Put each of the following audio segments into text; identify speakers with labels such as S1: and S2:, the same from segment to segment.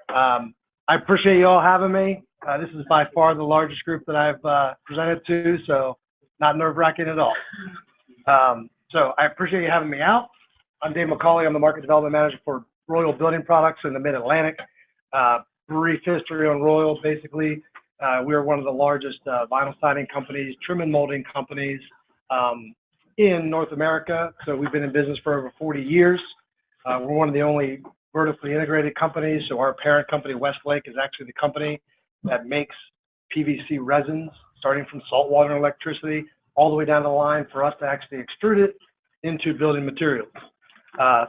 S1: I appreciate you all having me. This is by far the largest group that I've presented to, so not nerve-wracking at all. So I appreciate you having me out. I'm Dave McCauley. I'm the Market Development Manager for Royal Building Products in the Mid-Atlantic. Brief history on Royal. Basically, we're one of the largest vinyl siding companies, trim and molding companies in North America. So we've been in business for over 40 years. We're one of the only vertically integrated companies. So our parent company, Westlake, is actually the company that makes PVC resins, starting from salt water and electricity, all the way down the line for us to actually extrude it into building materials.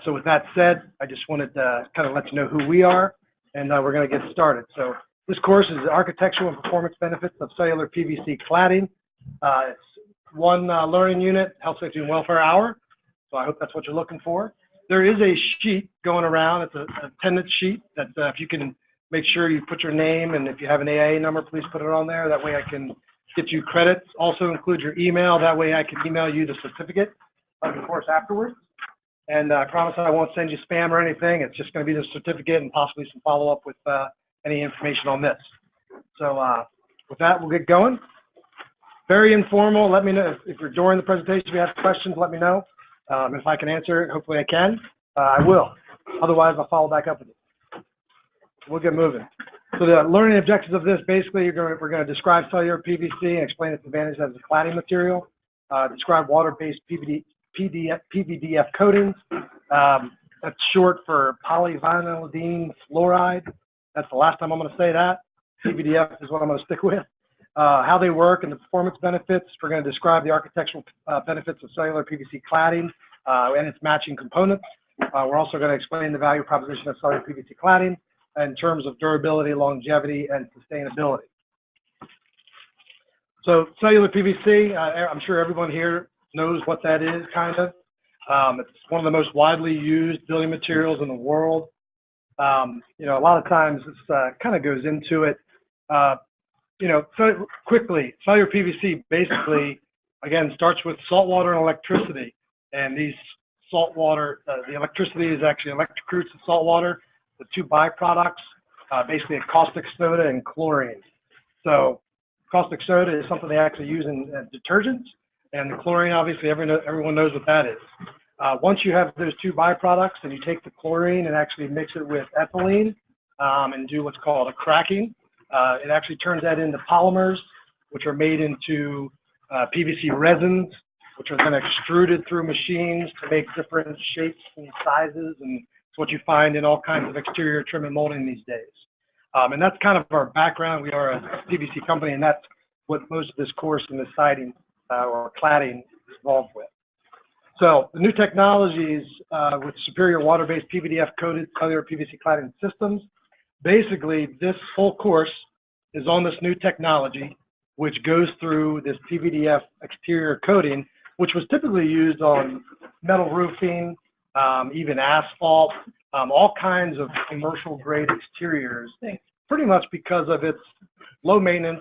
S1: So with that said, I just wanted to kind of let you know who we are, and we're going to get started. So this course is the Architectural and Performance Benefits of Cellular PVC Cladding. It's one learning unit, Health, Safety, and Welfare Hour. So I hope that's what you're looking for. There is a sheet going around. It's an attendance sheet that if you can make sure you put your name, and if you have an AIA number, please put it on there. That way I can get you credits. Also include your email. That way I can email you the certificate of the course afterwards. And I promise I won't send you spam or anything. It's just going to be the certificate and possibly some follow-up with any information on this. So with that, we'll get going. Very informal. Let me know if you're during the presentation, if you have questions, let me know. If I can answer it, hopefully I can. I will. Otherwise, I'll follow back up with you. We'll get moving. So the learning objectives of this, basically, we're going to describe cellular PVC and explain its advantages as a cladding material. Describe water-based PVDF coatings. That's short for polyvinylidene fluoride. That's the last time I'm going to say that. PVDF is what I'm going to stick with. How they work and the performance benefits. We're going to describe the architectural benefits of cellular PVC cladding and its matching components. We're also going to explain the value proposition of cellular PVC cladding in terms of durability, longevity, and sustainability. So cellular PVC, I'm sure everyone here knows what that is, kind of. It's one of the most widely used building materials in the world. You know, a lot of times this kind of goes into it. You know, so quickly, cellular PVC basically, again, starts with salt water and electricity. And these salt water, the electricity is actually electrocutes the salt water, the two byproducts, basically caustic soda and chlorine. So caustic soda is something they actually use in detergents, and the chlorine, obviously, everyone knows what that is. Once you have those two byproducts and you take the chlorine and actually mix it with ethylene and do what's called a cracking, it actually turns that into polymers, which are made into PVC resins, which are then extruded through machines to make different shapes and sizes, and it's what you find in all kinds of exterior trim and molding these days. And that's kind of our background. We are a PVC company, and that's what most of this course in the siding or cladding is involved with. So the new technologies with superior water-based PVDF-coated cellular PVC cladding systems. Basically, this whole course is on this new technology, which goes through this PVDF exterior coating, which was typically used on metal roofing, even asphalt, all kinds of commercial grade exteriors, pretty much because of its low maintenance,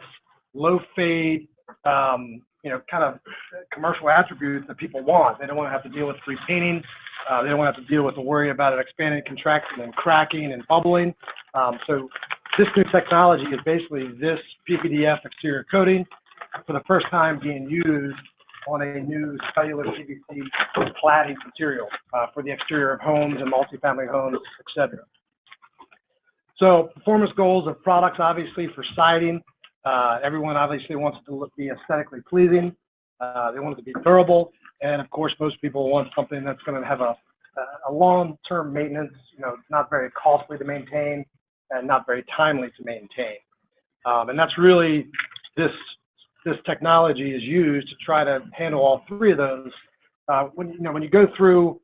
S1: low fade, you know, kind of commercial attributes that people want. They don't want to have to deal with repainting. They don't want to have to deal with the worry about it expanding, contracting, and cracking and bubbling. So this new technology is basically this PVDF exterior coating for the first time being used on a new cellular PVC cladding material for the exterior of homes and multifamily homes, etc. So performance goals of products, obviously, for siding. Everyone obviously wants it to be aesthetically pleasing. They want it to be durable. And of course, most people want something that's going to have a long-term maintenance, you know, not very costly to maintain and not very timely to maintain. And that's really this technology is used to try to handle all three of those. When you go through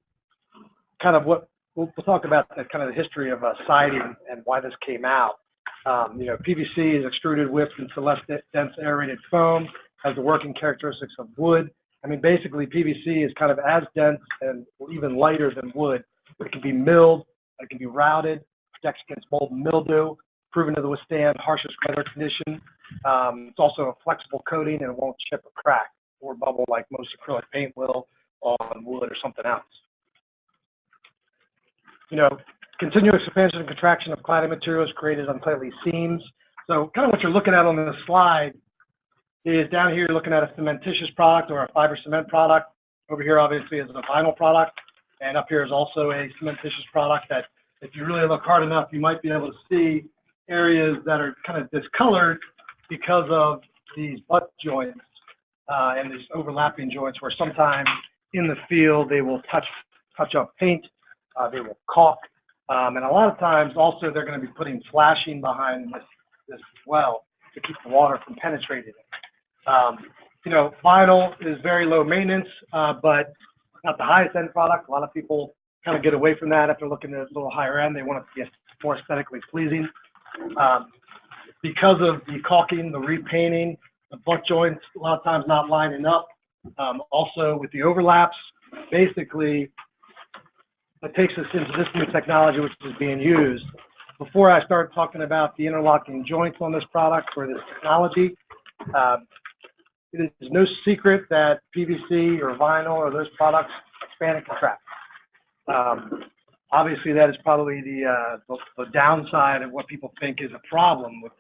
S1: kind of what we'll talk about, the kind of the history of siding and why this came out. You know, PVC is extruded, whipped into less dense aerated foam, has the working characteristics of wood. I mean, basically, PVC is kind of as dense and even lighter than wood. It can be milled, it can be routed, protects against mold and mildew, proven to withstand harshest weather conditions. It's also a flexible coating, and it won't chip or crack or bubble like most acrylic paint will on wood or something else. You know, continuous expansion and contraction of cladding materials created unsightly seams. So kind of what you're looking at on this slide is down here you're looking at a cementitious product or a fiber cement product. Over here obviously is a vinyl product, and up here is also a cementitious product that if you really look hard enough you might be able to see areas that are kind of discolored because of these butt joints and these overlapping joints where sometimes in the field they will touch up paint, they will caulk, and a lot of times also they're going to be putting flashing behind this as well to keep the water from penetrating it. You know, vinyl is very low maintenance, but not the highest end product. A lot of people kind of get away from that if they're looking at a little higher end. They want it to get more aesthetically pleasing. Because of the caulking, the repainting, the butt joints a lot of times not lining up. Also with the overlaps, basically it takes us into this new technology which is being used. Before I start talking about the interlocking joints on this product or this technology, it is no secret that PVC or vinyl or those products expand and contract. Obviously, that is probably the downside of what people think is a problem with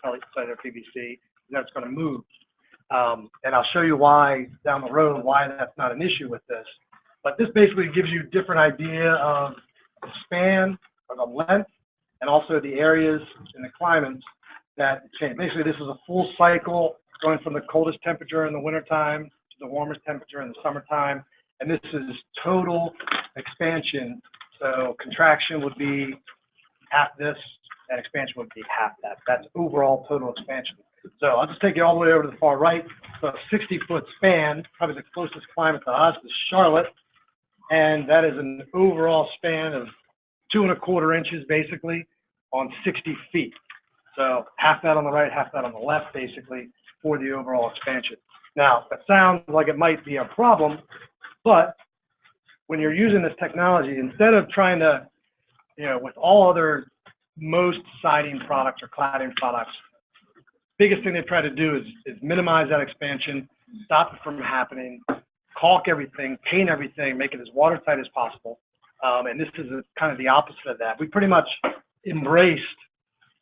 S1: polyester PVC, that it's going to move. And I'll show you why down the road, why that's not an issue with this. But this basically gives you a different idea of the span or the length and also the areas and the climates that change. Basically, this is a full cycle going from the coldest temperature in the wintertime to the warmest temperature in the summertime. And this is total expansion. So contraction would be half this, and expansion would be half that. That's overall total expansion. So I'll just take you all the way over to the far right. So a 60-foot span, probably the closest climate to us is Charlotte. And that is an overall span of 2¼ inches basically on 60 feet. So half that on the right, half that on the left basically for the overall expansion. Now, that sounds like it might be a problem, but when you're using this technology, instead of trying to, you know, with all other most siding products or cladding products, biggest thing they try to do is minimize that expansion, stop it from happening, caulk everything, paint everything, make it as watertight as possible. And this is kind of the opposite of that. We pretty much embraced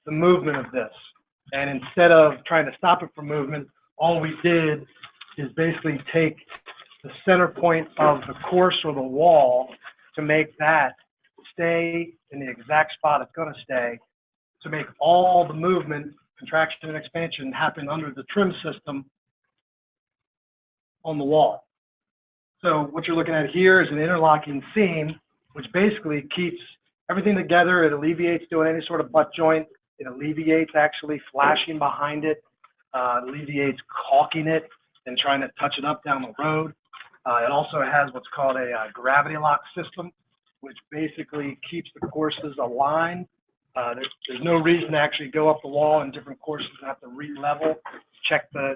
S1: the movement of this. And instead of trying to stop it from movement, all we did is basically take the center point of the course or the wall to make that stay in the exact spot it's going to stay, to make all the movement, contraction and expansion happen under the trim system on the wall. So what you're looking at here is an interlocking seam, which basically keeps everything together. It alleviates doing any sort of butt joint. It alleviates actually flashing behind it. It alleviates caulking it and trying to touch it up down the road. It also has what's called a gravity lock system, which basically keeps the courses aligned. There's no reason to actually go up the wall in different courses and have to re-level, check the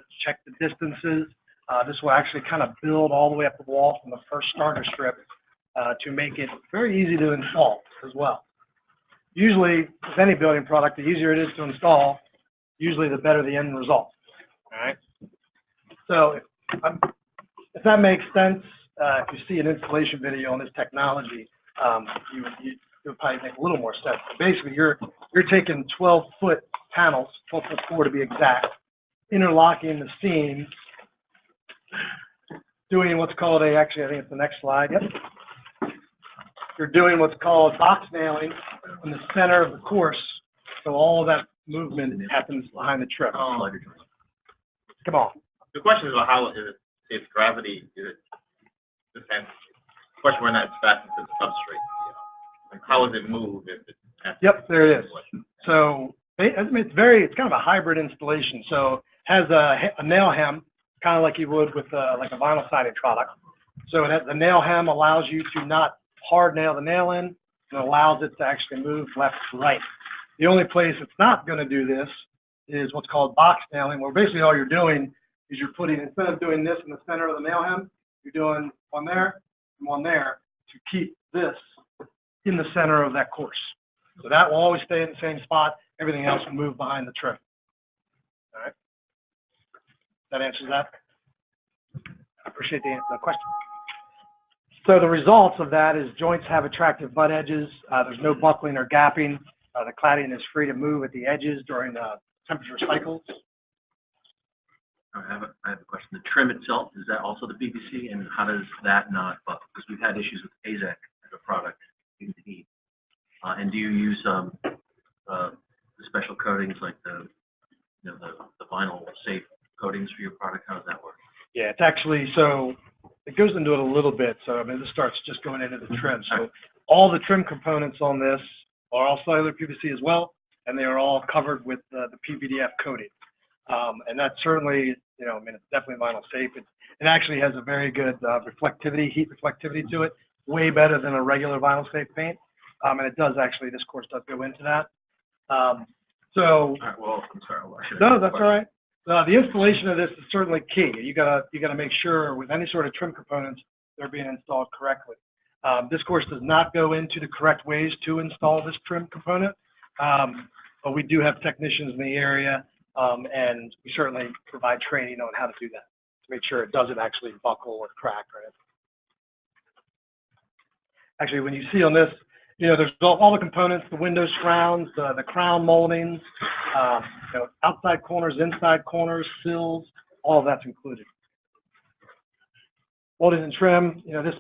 S1: distances. This will actually kind of build all the way up the wall from the first starter strip to make it very easy to install as well. Usually, with any building product, the easier it is to install, usually the better the end result. All right. So if that makes sense, if you see an installation video on this technology, it would probably make a little more sense. But basically, you're taking 12-foot panels, 12'4" to be exact, interlocking the seams, doing what's called actually, I think it's the next slide. Yep. You're doing what's called box nailing in the center of the course, so all of that movement happens behind the trim.
S2: Oh.
S1: Come on.
S2: The question is about how is it, if gravity is it the same question when that's fastened to the substrate. You know? Like how does it move if it
S1: Yep, there it is. So it's kind of a hybrid installation. So it has a nail hem, kind of like you would with like a vinyl siding product. So the nail hem allows you to not hard nail the nail in, and allows it to actually move left to right. The only place it's not going to do this is what's called box nailing, where basically all you're doing is you're putting, instead of doing this in the center of the nail hem, you're doing one there and one there to keep this in the center of that course. So that will always stay in the same spot. Everything else will move behind the trim. All right. That answers that. I appreciate the question. So the results of that is joints have attractive butt edges. There's no buckling or gapping. The cladding is free to move at the edges during the temperature cycles.
S3: I have a question. The trim itself, is that also the PVC, and how does that not buckle? Because we've had issues with AZEK as a product in the heat. And do you use the special coatings like the vinyl safe coatings for your product? How does that work?
S1: Yeah, it's actually, so it goes into it a little bit. So I mean, this starts just going into the trim. So all the trim components on this are all cellular PVC as well, and they are all covered with the PVDF coating. And that's certainly, you know, I mean, it's definitely vinyl safe. It actually has a very good reflectivity, heat reflectivity to it, way better than a regular vinyl safe paint. And it does actually, this course does go into that. So,
S3: all right, well, I'm sorry.
S1: No, that's all right. The installation of this is certainly key. You gotta make sure with any sort of trim components, they're being installed correctly. This course does not go into the correct ways to install this trim component, but we do have technicians in the area, and we certainly provide training on how to do that to make sure it doesn't actually buckle or crack or anything. Actually, when you see on this, you know, there's all the components, the window surrounds, the crown moldings, you know, outside corners, inside corners, sills, all of that's included. Molding and trim, you know, this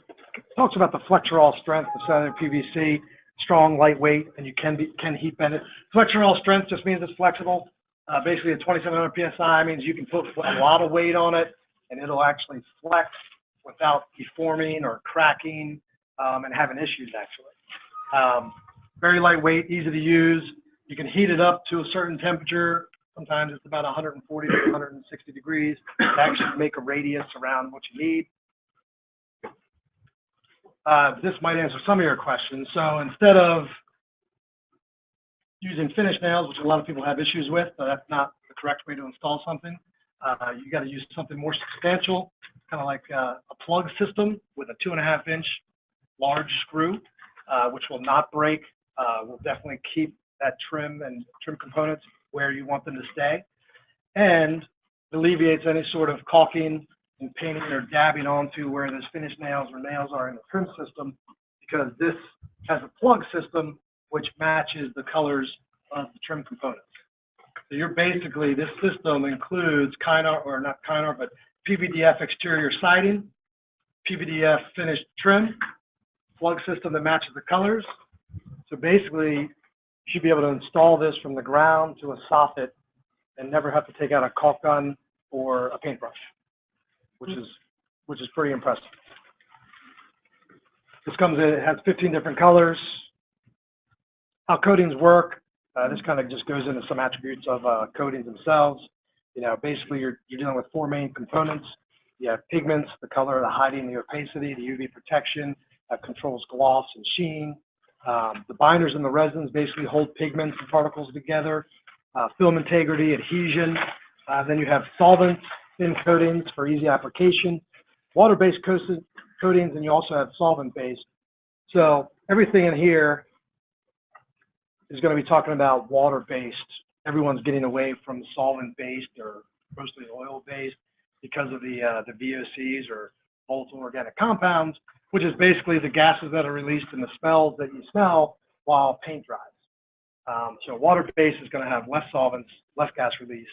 S1: talks about the flexural strength of cellular PVC, strong, lightweight, and you can heat bend it. Flexural strength just means it's flexible. Basically, at 2,700 PSI means you can put a lot of weight on it, and it'll actually flex without deforming or cracking and having issues, actually. Very lightweight, easy to use. You can heat it up to a certain temperature. Sometimes it's about 140 to 160 degrees to actually make a radius around what you need. This might answer some of your questions. So instead of using finish nails, which a lot of people have issues with, that's not the correct way to install something. You got to use something more substantial, kind of like a plug system with a 2.5-inch large screw, which will not break. Will definitely keep that trim and trim components where you want them to stay, and alleviates any sort of caulking and painting or dabbing onto where those finish nails or nails are in the trim system, because this has a plug system which matches the colors of the trim components. So you're basically, this system includes but PVDF exterior siding, PVDF finished trim, plug system that matches the colors. So basically, you should be able to install this from the ground to a soffit and never have to take out a caulk gun or a paintbrush, which is pretty impressive. This comes in, it has 15 different colors. How coatings work, this kind of just goes into some attributes of coatings themselves. You know, basically you're dealing with 4 main components. You have pigments, the color, the hiding, the opacity, the UV protection, controls gloss and sheen. The binders and the resins basically hold pigments and particles together. Film integrity, adhesion. Then you have solvents, thin coatings for easy application, water-based coatings, and you also have solvent-based. So everything in here is going to be talking about water-based. Everyone's getting away from solvent-based or mostly oil-based because of the VOCs or volatile organic compounds, which is basically the gases that are released and the smells that you smell while paint dries. So water-based is going to have less solvents, less gas release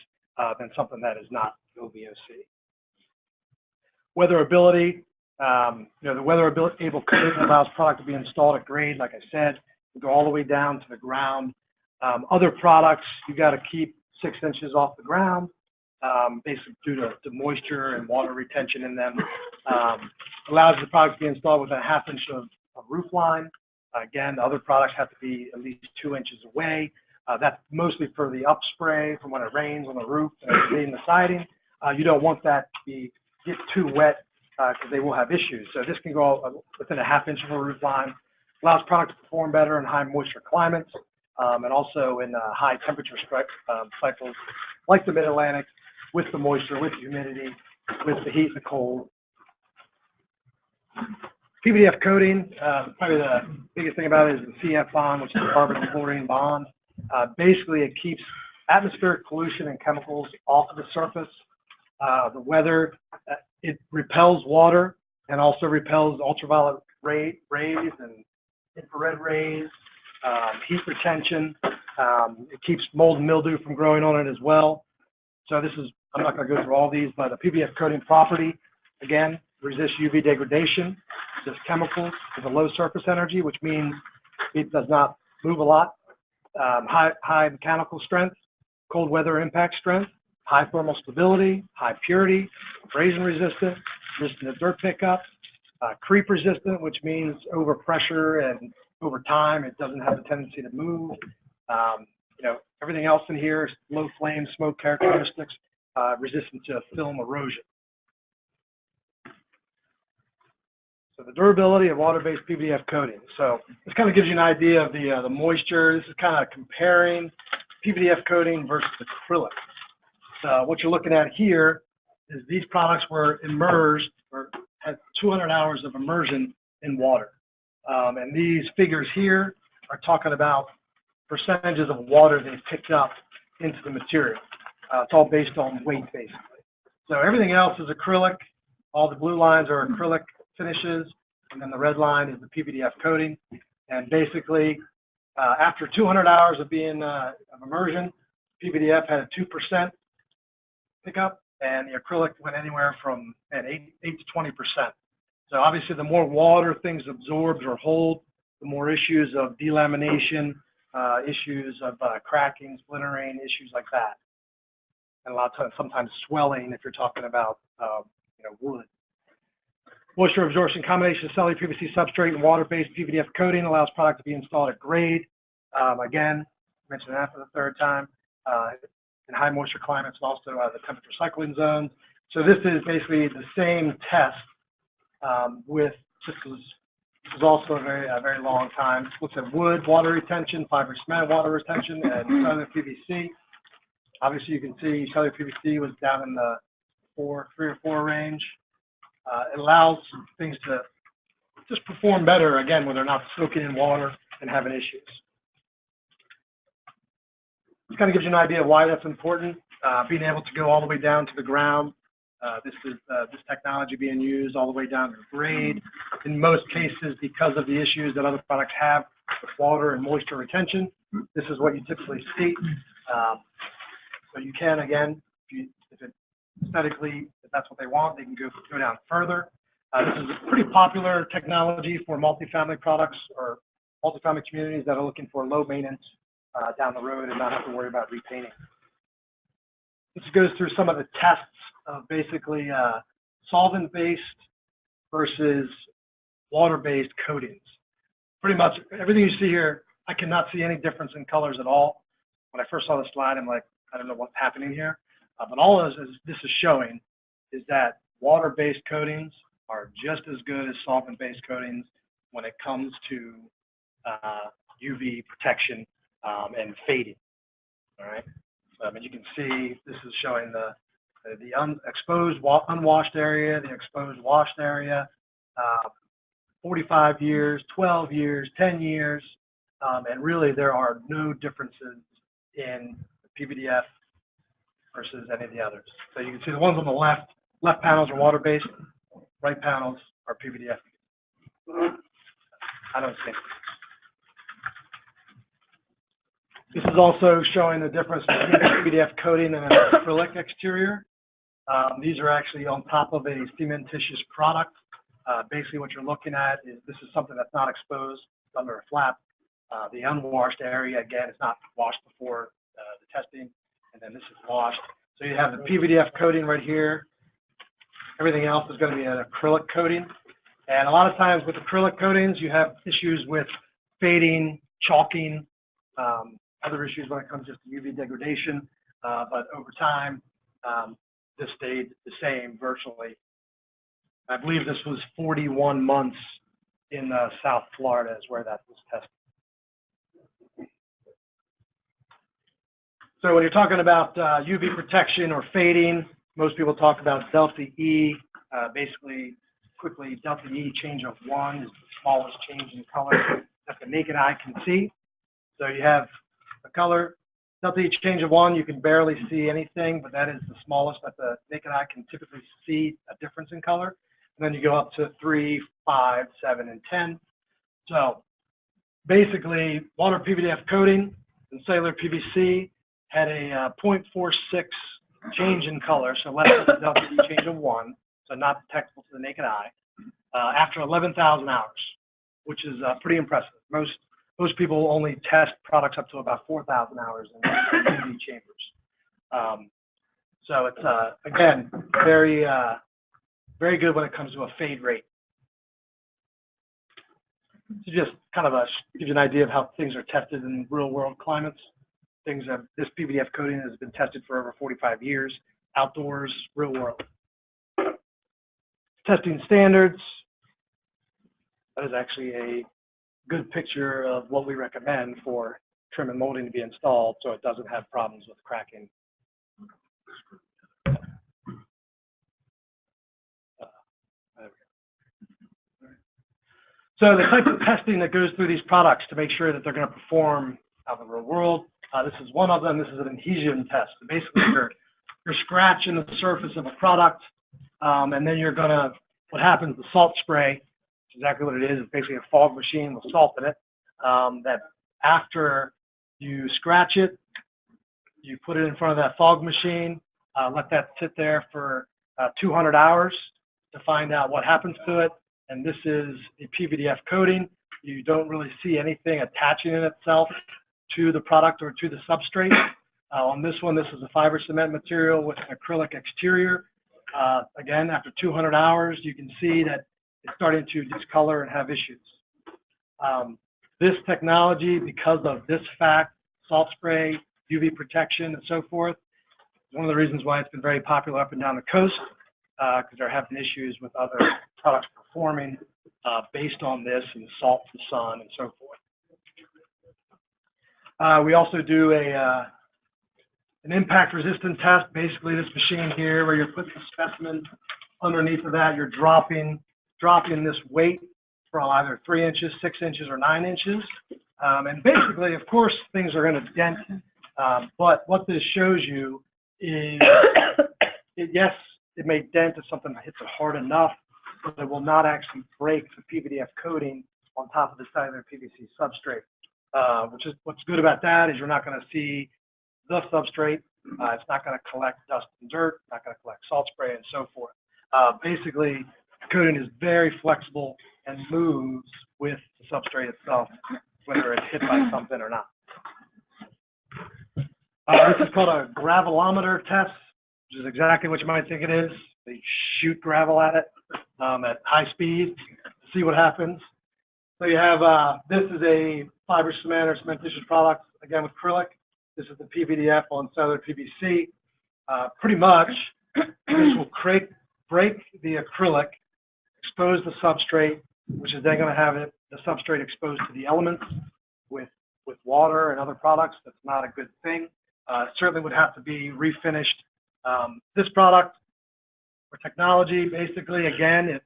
S1: than something that is not no VOC. Weatherability, the weather-able coating allows product to be installed at grade, like I said, go all the way down to the ground. Other products, you got to keep 6 inches off the ground, basically due to moisture and water retention in them. Allows the product to be installed with a 1/2 inch of roof line. Again, the other products have to be at least 2 inches away. That's mostly for the upspray from when it rains on the roof and in the siding. You don't want that to get too wet because they will have issues. So this can go within a 1/2 inch of a roof line. Allows product to perform better in high moisture climates and also in high temperature cycles like the mid-Atlantic, with the moisture, with the humidity, with the heat and the cold. PVDF coating, probably the biggest thing about it is the CF bond, which is the carbon and chlorine bond. Basically, it keeps atmospheric pollution and chemicals off of the surface. The weather, it repels water and also repels ultraviolet rays and infrared rays, heat retention. It keeps mold and mildew from growing on it as well. So this is, I'm not going to go through all these, but the PVDF coating property, again, resists UV degradation, resists chemicals with a low surface energy, which means it does not move a lot. High mechanical strength, cold weather impact strength, high thermal stability, high purity, abrasion resistant, resistant to dirt pickup, creep resistant, which means over pressure and over time it doesn't have a tendency to move. You know, everything else in here is low flame, smoke characteristics, resistant to film erosion. So the durability of water-based PVDF coating. So this kind of gives you an idea of the moisture. This is kind of comparing PVDF coating versus acrylic. So what you're looking at here is these products were immersed or had 200 hours of immersion in water. And these figures here are talking about percentages of water they've picked up into the material. It's all based on weight, basically. So everything else is acrylic. All the blue lines are acrylic finishes, and then the red line is the PVDF coating. And basically, after 200 hours of being of immersion, PVDF had a 2% pickup, and the acrylic went anywhere from 8 to 20%. So obviously, the more water things absorbs or hold, the more issues of delamination, issues of cracking, splintering, issues like that. And a lot of times, sometimes swelling if you're talking about you know, wood. Moisture absorption combination of cellular PVC substrate and water-based PVDF coating allows product to be installed at grade. Again, I mentioned that for the third time. In high moisture climates, and also the temperature cycling zones. So this is basically the same test with, this is also a very long time. This looks at wood, water retention, fiber cement, water retention, and cellular PVC. Obviously, you can see cellular PVC was down in the 3 or 4 range. It allows things to just perform better, again, when they're not soaking in water and having issues. This kind of gives you an idea of why that's important, being able to go all the way down to the ground. This technology being used all the way down to grade. In most cases, because of the issues that other products have with water and moisture retention, this is what you typically see. So you can, again, if it aesthetically, if that's what they want, they can go down further. This is a pretty popular technology for multifamily products or multifamily communities that are looking for low maintenance down the road and not have to worry about repainting. This goes through some of the tests of basically solvent-based versus water-based coatings. Pretty much everything you see here, I cannot see any difference in colors at all. When I first saw the slide, I'm like, I don't know what's happening here. But all this is showing is that water-based coatings are just as good as solvent-based coatings when it comes to UV protection and fading. All right. And you can see this is showing the exposed unwashed area, the exposed washed area, 45 years, 12 years, 10 years, and really there are no differences in the PVDF versus any of the others. So you can see the ones on the left panels are water-based, right panels are PVDF. I don't think. This is also showing the difference between PVDF coating and an acrylic exterior. These are actually on top of a cementitious product. Basically what you're looking at is this is something that's not exposed, it's under a flap. The unwashed area, again, is not washed before the testing, and then this is washed. So you have the PVDF coating right here. Everything else is going to be an acrylic coating. And a lot of times with acrylic coatings, you have issues with fading, chalking, other issues when it comes just to UV degradation. But over time, this stayed the same virtually. I believe this was 41 months in South Florida is where that was tested. So when you're talking about UV protection or fading, most people talk about delta E. Basically, quickly, delta E change of 1 is the smallest change in color that the naked eye can see. So you have the color, delta E change of 1, you can barely see anything, but that is the smallest that the naked eye can typically see a difference in color. then you go up to 3, 5, 7, and 10. So basically, water PVDF coating and cellular PVC had a 0.46 change in color, so less than a LCD change of 1, so not detectable to the naked eye, after 11,000 hours, which is pretty impressive. Most people only test products up to about 4,000 hours in PV chambers. So it's, again, very good when it comes to a fade rate. So just kind of give you an idea of how things are tested in real-world climates. This PVDF coating has been tested for over 45 years, outdoors, real world. Testing standards. That is actually a good picture of what we recommend for trim and molding to be installed so it doesn't have problems with cracking. So the type of testing that goes through these products to make sure that they're going to perform out in the real world, this is one of them. This is an adhesion test. So basically, you're scratching the surface of a product, and then you're going to, what happens, the salt spray, exactly what it is. It's basically a fog machine with salt in it, that after you scratch it, you put it in front of that fog machine, let that sit there for 200 hours to find out what happens to it. And this is a PVDF coating. You don't really see anything attaching in itself to the product or to the substrate. On this one, this is a fiber cement material with an acrylic exterior. Again, after 200 hours, you can see that it's starting to discolor and have issues. This technology, because of this fact, salt spray, UV protection, and so forth, is one of the reasons why it's been very popular up and down the coast, because they're having issues with other products performing based on this and the salt, the sun, and so forth. We also do an impact resistant test. Basically, this machine here, where you're putting the specimen underneath of that, you're dropping this weight from either 3 inches, 6 inches, or 9 inches. And basically, of course, things are going to dent. But what this shows you is, yes, it may dent if something hits it hard enough, but it will not actually break the PVDF coating on top of the cellular PVC substrate. Which is what's good about that is you're not going to see the substrate. It's not going to collect dust and dirt, not going to collect salt spray, and so forth. Basically, the coating is very flexible and moves with the substrate itself, whether it's hit by something or not. This is called a gravelometer test, which is exactly what you might think it is. They shoot gravel at it at high speed to see what happens. So you have, this is a fiber cement or cementitious product, again with acrylic. This is the PVDF on cellular PVC. Pretty much, this will break the acrylic, expose the substrate, which is then going to have the substrate exposed to the elements with water and other products. That's not a good thing. Certainly would have to be refinished. This product, or technology, basically, again,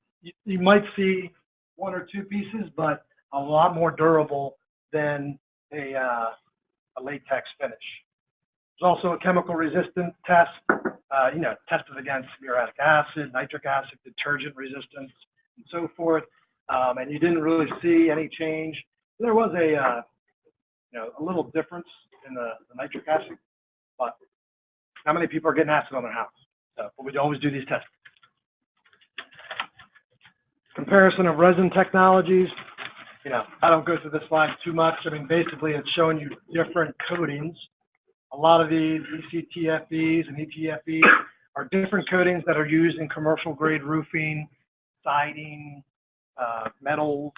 S1: you might see 1 or 2 pieces, but a lot more durable than a latex finish. There's also a chemical resistant test, tested against muriatic acid, nitric acid, detergent resistance, and so forth. And you didn't really see any change. There was a little difference in the nitric acid, but not many people are getting acid on their house. But we always do these tests. Comparison of resin technologies. I don't go through this slide too much. I mean, basically, it's showing you different coatings. A lot of these ECTFEs and ETFEs are different coatings that are used in commercial grade roofing, siding, metals,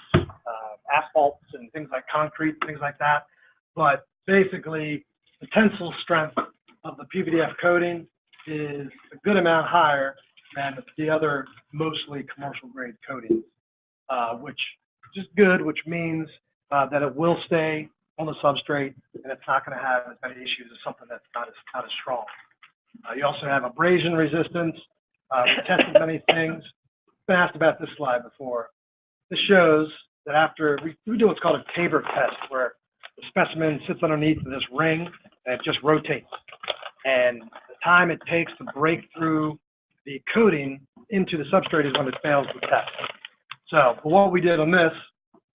S1: asphalts, and things like concrete, things like that. But basically, the tensile strength of the PVDF coating is a good amount higher than the other mostly commercial grade coatings, which is good, which means that it will stay on the substrate and it's not going to have as many issues as something that's not as strong. You also have abrasion resistance. We tested many things. Been asked about this slide before. This shows that after we do what's called a Tabor test, where the specimen sits underneath this ring and it just rotates. And the time it takes to break through the coating into the substrate is when it fails the test. So what we did on this,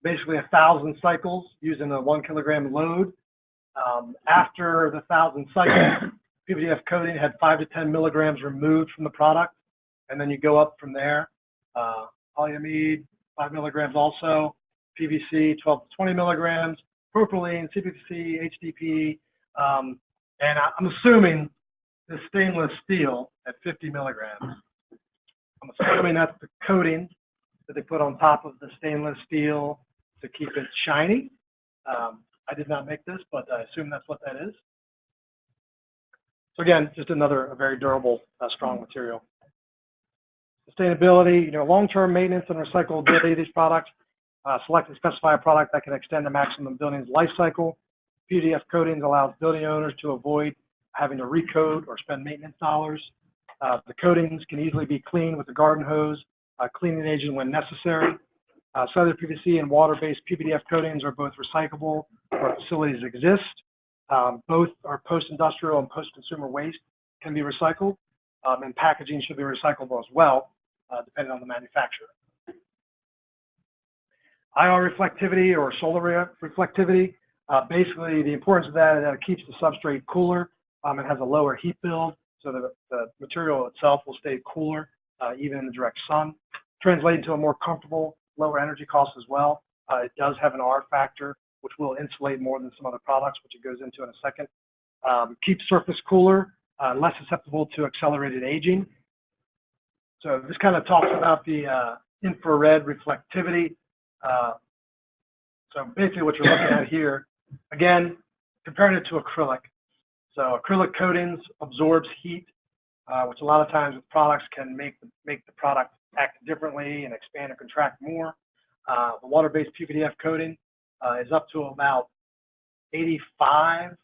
S1: basically 1,000 cycles using a 1 kilogram load. After the 1,000 cycles, PVDF coating had 5 to 10 milligrams removed from the product, and then you go up from there. Polyamide, 5 milligrams also, PVC, 12 to 20 milligrams, propylene, CPVC, HDPE, and I'm assuming the stainless steel at 50 milligrams. I'm assuming that's the coating that they put on top of the stainless steel to keep it shiny. I did not make this, but I assume that's what that is. So again, just a very durable, strong material. Sustainability, long-term maintenance and recyclability of these products. Select and specify a product that can extend the maximum building's life cycle. PVDF coatings allows building owners to avoid having to recoat or spend maintenance dollars. The coatings can easily be cleaned with a garden hose, cleaning agent when necessary. Cellular PVC and water-based PVDF coatings are both recyclable where facilities exist. Both are post-industrial and post-consumer waste can be recycled, and packaging should be recyclable as well, depending on the manufacturer. IR reflectivity or solar reflectivity, basically the importance of that is that it keeps the substrate cooler. It has a lower heat build, so the material itself will stay cooler even in the direct sun. Translating to a more comfortable, lower energy cost as well. It does have an R factor, which will insulate more than some other products, which it goes into in a second. Keeps surface cooler, less susceptible to accelerated aging. So this kind of talks about the infrared reflectivity. So basically what you're looking at here, again, comparing it to acrylic. So acrylic coatings absorbs heat, which a lot of times with products can make the product act differently and expand or contract more. The water-based PVDF coating is up to about 85%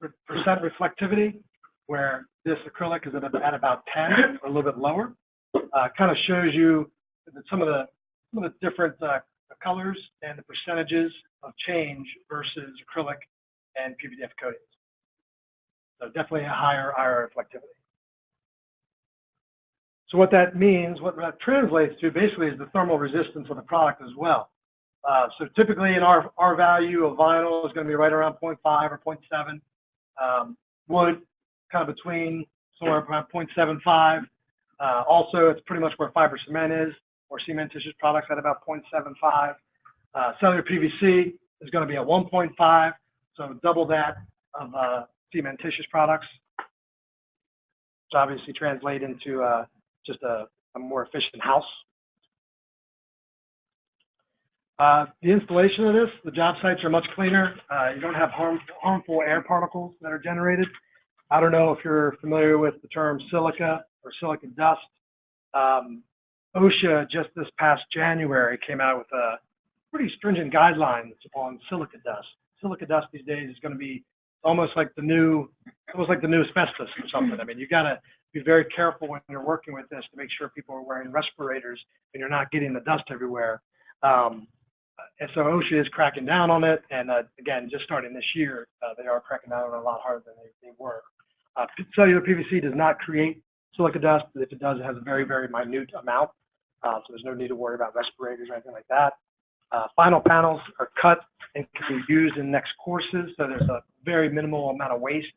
S1: reflectivity, where this acrylic is at about 10 or a little bit lower. Kind of shows you that some of the different colors and the percentages of change versus acrylic and PVDF coatings. So definitely a higher IR reflectivity. So what that means, what that translates to basically is the thermal resistance of the product as well. So typically in our value of vinyl is going to be right around 0.5 or 0.7. Wood, kind of between somewhere around 0.75. Also, it's pretty much where fiber cement is, or cementitious products at about 0.75. Cellular PVC is going to be at 1.5, so double that of cementitious products, which obviously translate into just a more efficient house. The installation of this, the job sites are much cleaner. You don't have harmful air particles that are generated. I don't know if you're familiar with the term silica or silica dust. OSHA just this past January came out with a pretty stringent guidelines on silica dust. Silica dust these days is going to be almost like the new asbestos or something. I mean, you got to be very careful when you're working with this to make sure people are wearing respirators and you're not getting the dust everywhere. And so OSHA is cracking down on it, and again, just starting this year, they are cracking down on it a lot harder than they were. Cellular PVC does not create silica dust, but if it does, it has a very, very minute amount, so there's no need to worry about respirators or anything like that. Final panels are cut and can be used in next courses, so there's a very minimal amount of waste.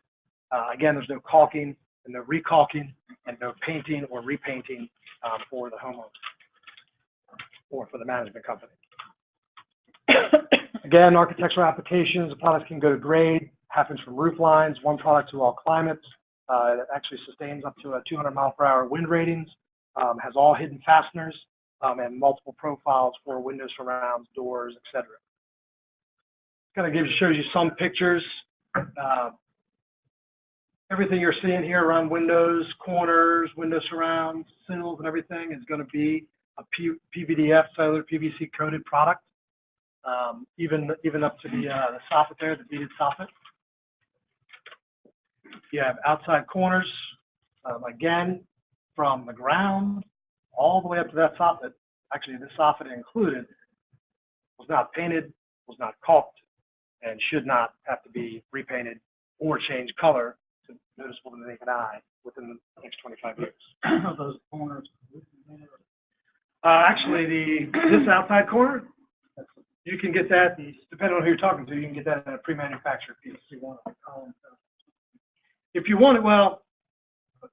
S1: Again, there's no caulking and no recalking and no painting or repainting for the homeowner or for the management company. Again, architectural applications, the products can go to grade, happens from roof lines, one product to all climates. It actually sustains up to a 200-mile-per-hour wind ratings, has all hidden fasteners, and multiple profiles for windows, surrounds, doors, etc. Kind of shows you some pictures. Everything you're seeing here around windows, corners, window surrounds, sills, and everything is going to be a PVDF, cellular PVC coated product. Even up to the soffit there, the beaded soffit. You have outside corners, again, from the ground all the way up to that soffit. Actually, the soffit included was not painted, was not caulked, and should not have to be repainted or change color noticeable to the naked eye within the next 25 years.
S4: Are those corners?
S1: Actually, this outside corner, you can get that, depending on who you're talking to, you can get that in a pre-manufactured piece.
S4: You want to call them?
S1: If you want it, well,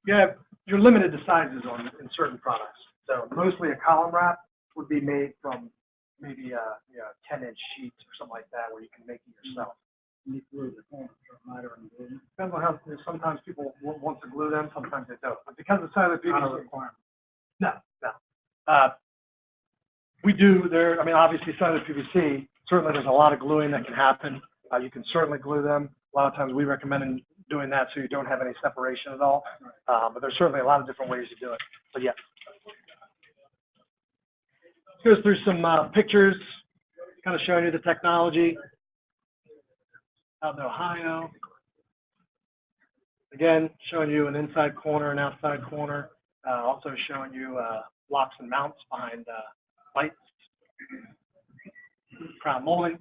S1: you're limited to sizes in certain products. So mostly a column wrap would be made from maybe a 10-inch sheet or something like that, where you can make it yourself.
S4: You glue the corners, lighter and glue.
S1: Depends on how, sometimes people want to glue them, sometimes they don't. But because of cellular
S4: Not a
S1: PVC,
S4: requirement.
S1: no. We do there, I mean, obviously cellular PVC, certainly there's a lot of gluing that can happen. You can certainly glue them. A lot of times we recommend doing that so you don't have any separation at all. But there's certainly a lot of different ways to do it. But yeah. Goes through some pictures, kind of showing you the technology out in Ohio. Again, showing you an inside corner and outside corner. Also showing you locks and mounts behind lights, crown molding.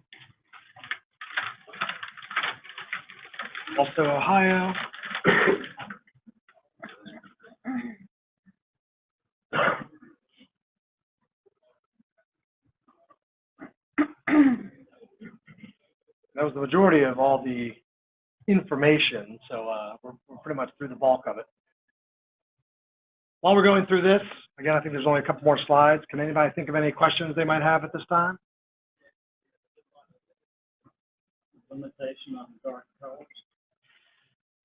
S1: Also Ohio. That was the majority of all the information, so we're pretty much through the bulk of it. While we're going through this, again, I think there's only a couple more slides. Can anybody think of any questions they might have at this time?
S4: Limitation on dark colors.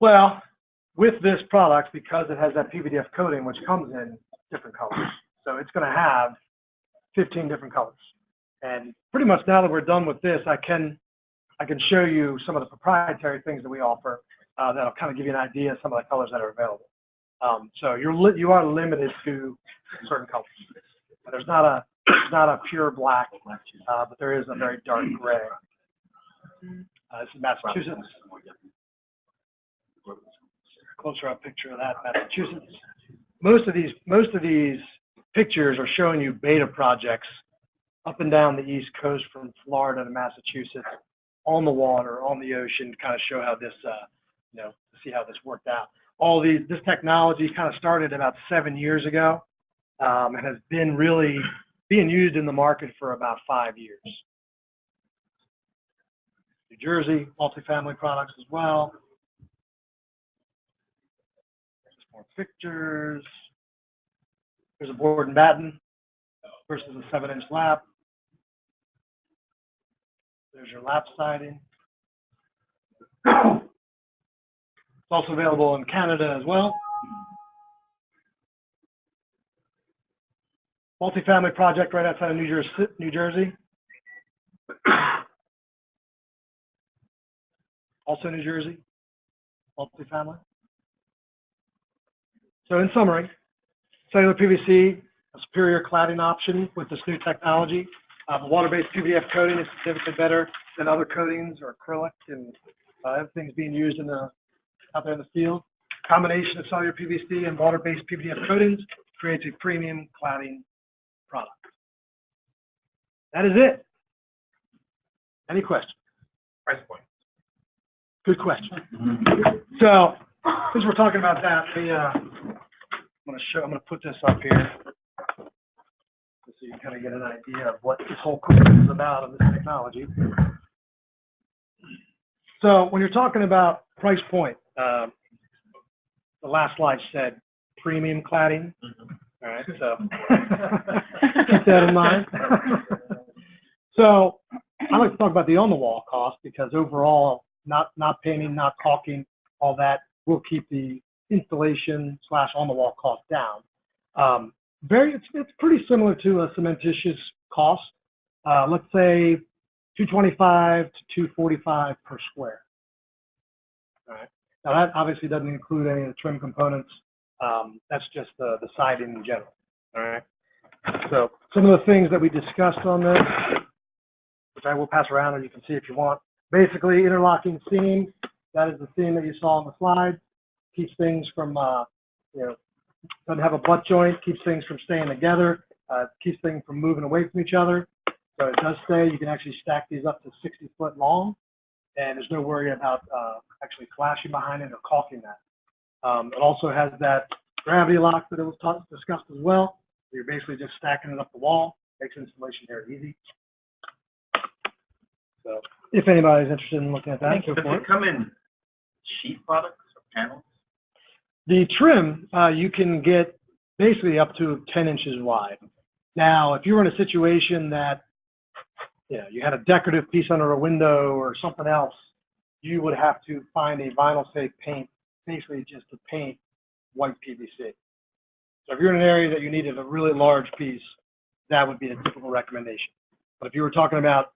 S1: Well, with this product, because it has that PVDF coating, which comes in different colors, so it's going to have 15 different colors. And pretty much now that we're done with this, I can show you some of the proprietary things that we offer that'll kind of give you an idea of some of the colors that are available. So you are limited to certain colors. There's not a pure black, but there is a very dark gray. This is Massachusetts. Closer up picture of that, Massachusetts. Most of these pictures are showing you beta projects up and down the East Coast from Florida to Massachusetts, on the water, on the ocean, to kind of show how this, to see how this worked out. This technology kind of started about 7 years ago, and has been really being used in the market for about 5 years. New Jersey, multifamily products as well. There's more pictures. There's a board and batten versus a 7-inch lap. There's your lap siding. It's also available in Canada as well. Multifamily project right outside of New Jersey. Also New Jersey, multifamily. So in summary, cellular PVC, a superior cladding option with this new technology. The water-based PVDF coating is significantly better than other coatings or acrylic and everything's being used out there in the field. Combination of cellular PVC and water-based PVDF coatings creates a premium cladding product. That is it. Any questions?
S2: Price point.
S1: Good question. So, since we're talking about that, I'm going to put this up here so you can kind of get an idea of what this whole course is about and this technology. So, when you're talking about price point, the last slide said premium cladding. All right, so keep that in mind. So, I like to talk about the on-the-wall cost because overall, not painting, not caulking, all that will keep the installation / on-the-wall cost down. It's pretty similar to a cementitious cost. Let's say $225 to $245 per square. All right. Now that obviously doesn't include any of the trim components. That's just the siding in general. All right. So some of the things that we discussed on this, which I will pass around and you can see if you want. Basically, interlocking seam, that is the seam that you saw on the slide. Keeps things from, doesn't have a butt joint, keeps things from staying together, keeps things from moving away from each other. So it does stay, you can actually stack these up to 60 foot long, and there's no worry about actually flashing behind it or caulking that. It also has that gravity lock that it was discussed as well. You're basically just stacking it up the wall, makes installation very easy. So if anybody's interested in looking at that, go
S2: Does
S1: for
S2: it
S1: it.
S2: come in sheet products or panels?
S1: The trim, you can get basically up to 10 inches wide. Now, if you were in a situation that, you had a decorative piece under a window or something else, you would have to find a vinyl safe paint, basically just to paint white PVC. So if you're in an area that you needed a really large piece, that would be a typical recommendation. But if you were talking about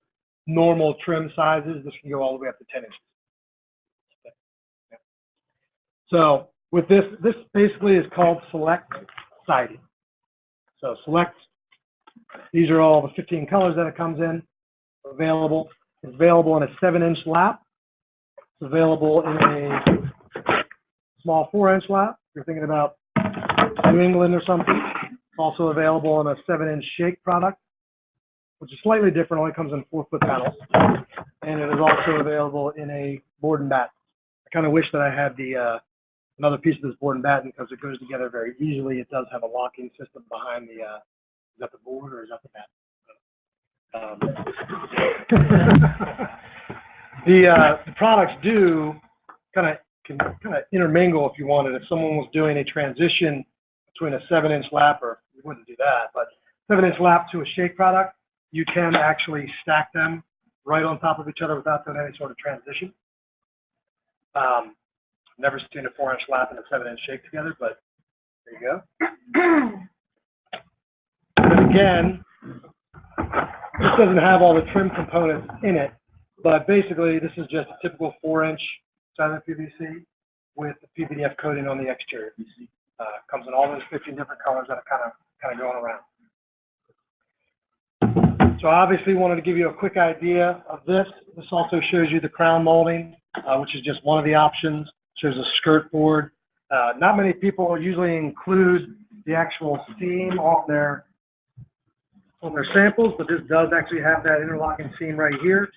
S1: normal trim sizes, this can go all the way up to 10 inches. So with this basically is called select siding. So select, these are all the 15 colors that it comes in, available. It's available in a 7-inch lap. It's available in a small 4-inch lap. If you're thinking about New England or something. It's also available in a 7-inch shake product, which is slightly different, only comes in 4-foot panels. And it is also available in a board and batten. I kind of wish that I had the another piece of this board and batten because it goes together very easily. It does have a locking system behind the, is that the board or is that the batten? The products do can intermingle if you wanted. If someone was doing a transition between a 7-inch lap, or you wouldn't do that, but 7-inch lap to a shake product, you can actually stack them right on top of each other without doing any sort of transition. Never seen a 4-inch lap and a 7-inch shake together, but there you go. And again, this doesn't have all the trim components in it, but basically this is just a typical 4-inch silent PVC with the PVDF coating on the exterior. Comes in all those 15 different colors that are kind of going around. So I obviously wanted to give you a quick idea of this. This also shows you the crown molding, which is just one of the options. Shows a skirt board. Not many people usually include the actual seam on their samples, but this does actually have that interlocking seam right here,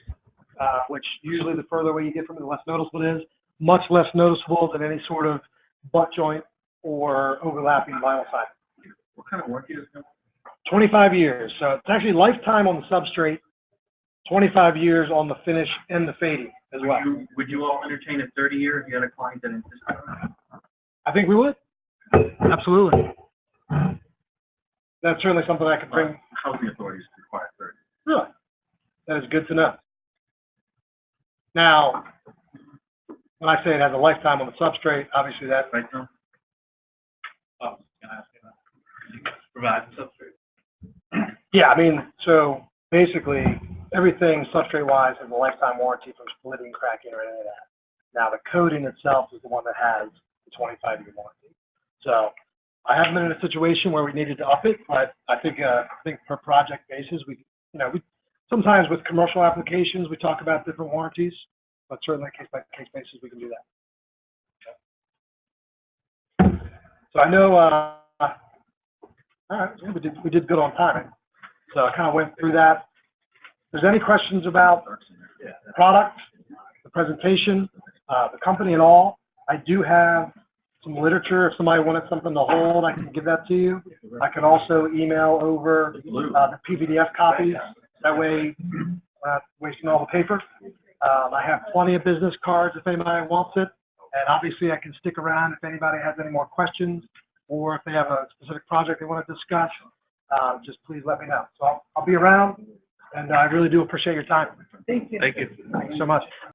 S1: which usually the further away you get from it, the less noticeable it is. Much less noticeable than any sort of butt joint or overlapping vinyl siding.
S3: What kind of warranty does it have?
S1: 25 years. So it's actually lifetime on the substrate, 25 years on the finish and the fading as well.
S3: Would you all entertain a 30-year if you had a client that insisted on that?
S1: I think we would. Absolutely. That's certainly something I could bring.
S3: Housing authorities require 30.
S1: Really? That is good to know. Now, when I say it has a lifetime on the substrate, obviously that.
S3: Right, Tom?
S2: Oh, can I ask you that? Provide substrate.
S1: Yeah, I mean, so basically everything substrate-wise has a lifetime warranty from splitting, cracking, or any of that. Now, the coating itself is the one that has the 25-year warranty. So I haven't been in a situation where we needed to up it, but I think per project basis, we sometimes with commercial applications, we talk about different warranties, but certainly case-by-case basis, we can do that. So I know, all right, we did good on timing. So I kind of went through that. If there's any questions about the product, the presentation, the company and all, I do have some literature. If somebody wanted something to hold, I can give that to you. I can also email over the PVDF copies. That way, we're not wasting all the paper. I have plenty of business cards if anybody wants it. And obviously, I can stick around if anybody has any more questions or if they have a specific project they want to discuss. Just please let me know. So I'll be around, and I really do appreciate your time.
S2: Thank you.
S1: Thank you so much.